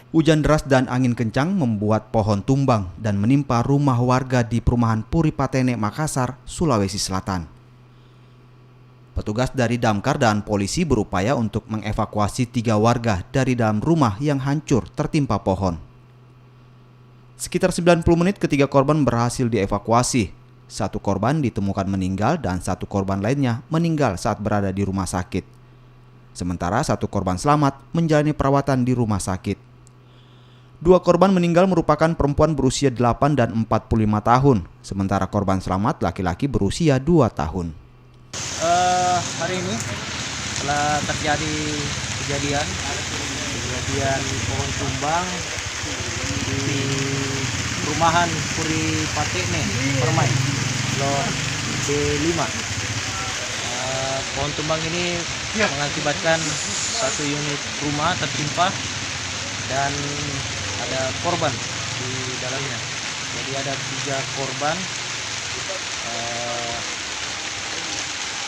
Hujan deras dan angin kencang membuat pohon tumbang dan menimpa rumah warga di perumahan Puri Patene, Makassar, Sulawesi Selatan. Petugas dari Damkar dan polisi berupaya untuk mengevakuasi 3 warga dari dalam rumah yang hancur tertimpa pohon. Sekitar 90 menit ketiga korban berhasil dievakuasi. 1 korban ditemukan meninggal dan 1 korban lainnya meninggal saat berada di rumah sakit. Sementara 1 korban selamat menjalani perawatan di rumah sakit. 2 korban meninggal merupakan perempuan berusia 8 dan 45 tahun, sementara korban selamat laki-laki berusia 2 tahun. Hari ini telah terjadi kejadian pohon tumbang di perumahan Puri Patene, Permai, Lor B5. Pohon tumbang ini mengakibatkan 1 unit rumah tertimpa dan ada korban di dalamnya. Jadi ada 3 korban,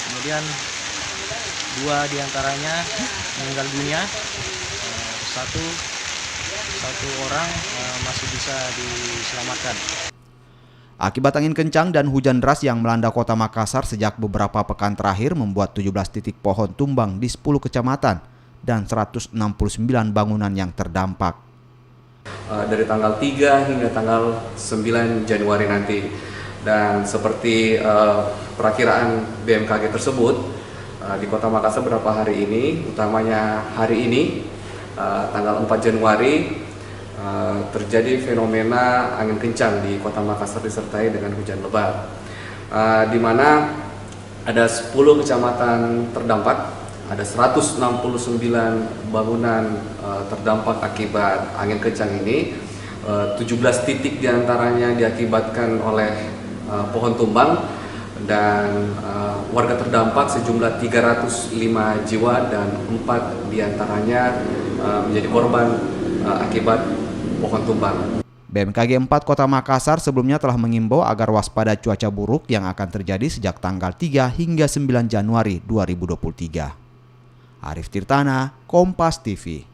kemudian 2 diantaranya meninggal dunia, satu orang masih bisa diselamatkan. Akibat angin kencang dan hujan deras yang melanda kota Makassar sejak beberapa pekan terakhir membuat 17 titik pohon tumbang di 10 kecamatan dan 169 bangunan yang terdampak. Dari tanggal 3 hingga tanggal 9 Januari nanti. Dan seperti perakiraan BMKG tersebut, di Kota Makassar beberapa hari ini, utamanya hari ini, tanggal 4 Januari, terjadi fenomena angin kencang di Kota Makassar disertai dengan hujan lebat, di mana ada 10 kecamatan terdampak. Ada 169 bangunan terdampak akibat angin kencang ini. 17 titik diantaranya diakibatkan oleh pohon tumbang dan warga terdampak sejumlah 305 jiwa dan 4 diantaranya menjadi korban akibat pohon tumbang. BMKG 4 Kota Makassar sebelumnya telah mengimbau agar waspada cuaca buruk yang akan terjadi sejak tanggal 3 hingga 9 Januari 2023. Arif Tirtana, Kompas TV.